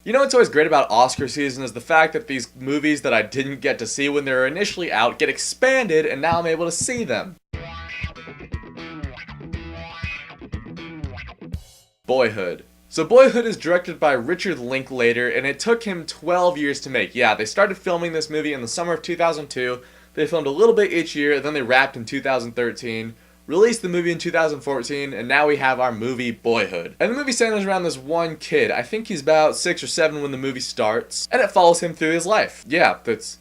You know what's always great about Oscar season is the fact that these movies that I didn't get to see when they were initially out get expanded and now I'm able to see them. Boyhood. So Boyhood is directed by Richard Linklater and it took him 12 years to make. Yeah, they started filming this movie in the summer of 2002. They filmed a little bit each year, then they wrapped in 2013. Released the movie in 2014, and now we have our movie Boyhood. And the movie centers around this one kid. I think he's about 6 or 7 when the movie starts, and it follows him through his life. Yeah, there's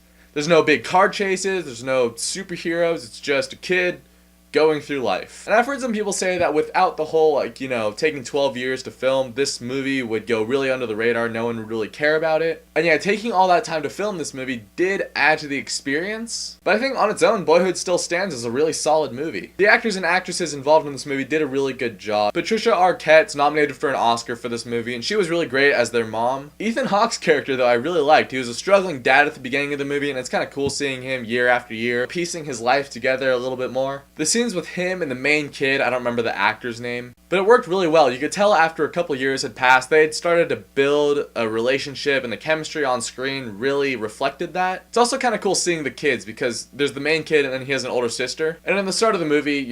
no big car chases, there's no superheroes, it's just a kid going through life. And I've heard some people say that without the whole, taking 12 years to film, this movie would go really under the radar, no one would really care about it. And yeah, taking all that time to film this movie did add to the experience, but I think on its own, Boyhood still stands as a really solid movie. The actors and actresses involved in this movie did a really good job. Patricia Arquette's nominated for an Oscar for this movie, and she was really great as their mom. Ethan Hawke's character, though, I really liked. He was a struggling dad at the beginning of the movie, and it's kind of cool seeing him year after year, piecing his life together a little bit more. The scenes with him and the main kid, I don't remember the actor's name, but it worked really well. You could tell after a couple years had passed, they had started to build a relationship and the chemistry on screen really reflected that. It's also kind of cool seeing the kids because there's the main kid and then he has an older sister. And in the start of the movie,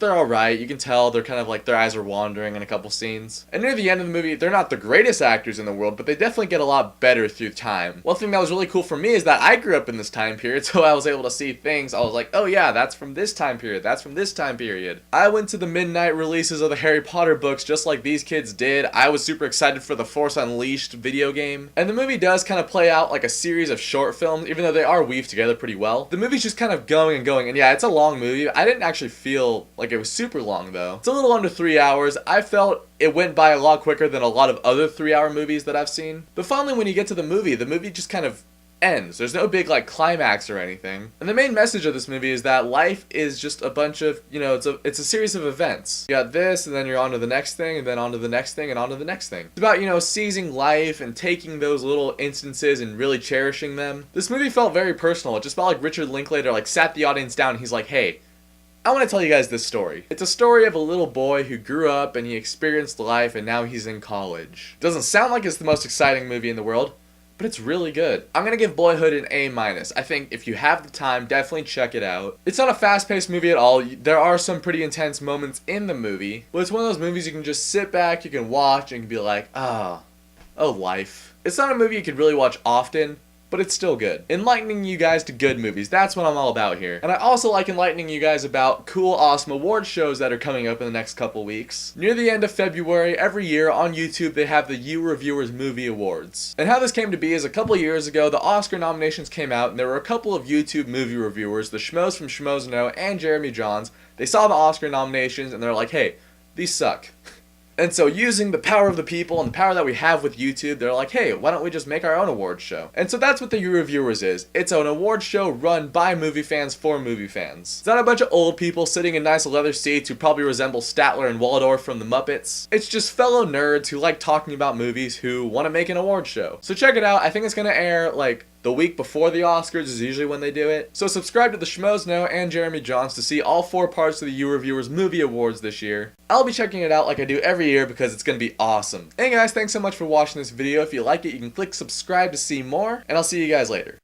they're alright. You can tell they're kind of like their eyes are wandering in a couple scenes. And near the end of the movie, they're not the greatest actors in the world, but they definitely get a lot better through time. One thing that was really cool for me is that I grew up in this time period, so I was able to see things. I was like, oh yeah, that's from this time period, that's from this time period. I went to the midnight releases of the Harry Potter books just like these kids did. I was super excited for the Force Unleashed video game. And the movie does kind of play out like a series of short films, even though they are weaved together pretty well. The movie's just kind of going and going, and yeah, it's a long movie. I didn't actually feel like it was super long though. It's a little under 3 hours. I felt it went by a lot quicker than a lot of other 3-hour movies that I've seen. But finally when you get to the movie just kind of ends. There's no big climax or anything. And the main message of this movie is that life is just a bunch of, it's a series of events. You got this and then you're on to the next thing and then on to the next thing and on to the next thing. It's about, seizing life and taking those little instances and really cherishing them. This movie felt very personal. It just felt like Richard Linklater sat the audience down and he's like, hey, I want to tell you guys this story. It's a story of a little boy who grew up and he experienced life and now he's in college. Doesn't sound like it's the most exciting movie in the world, but it's really good. I'm gonna give Boyhood an A-. I think if you have the time, definitely check it out. It's not a fast-paced movie at all. There are some pretty intense moments in the movie, but it's one of those movies you can just sit back, you can watch, and you can be like, oh, life. It's not a movie you could really watch often, but it's still good. Enlightening you guys to good movies, that's what I'm all about here. And I also like enlightening you guys about cool, awesome award shows that are coming up in the next couple weeks. Near the end of February, every year on YouTube, they have the You Reviewers Movie Awards. And how this came to be is a couple years ago, the Oscar nominations came out, and there were a couple of YouTube movie reviewers, the Schmoes from Schmoes Know and Jeremy Johns. They saw the Oscar nominations, and they're like, hey, these suck. And so using the power of the people and the power that we have with YouTube, they're like, hey, why don't we just make our own award show? And so that's what the You Reviewers is. It's an award show run by movie fans for movie fans. It's not a bunch of old people sitting in nice leather seats who probably resemble Statler and Waldorf from the Muppets. It's just fellow nerds who like talking about movies who want to make an award show. So check it out. I think it's going to air the week before the Oscars is usually when they do it. So subscribe to the Schmoes Know and Jeremy Johns to see all 4 parts of the You Reviewers Movie Awards this year. I'll be checking it out like I do every year because it's going to be awesome. Hey guys, thanks so much for watching this video. If you like it, you can click subscribe to see more, and I'll see you guys later.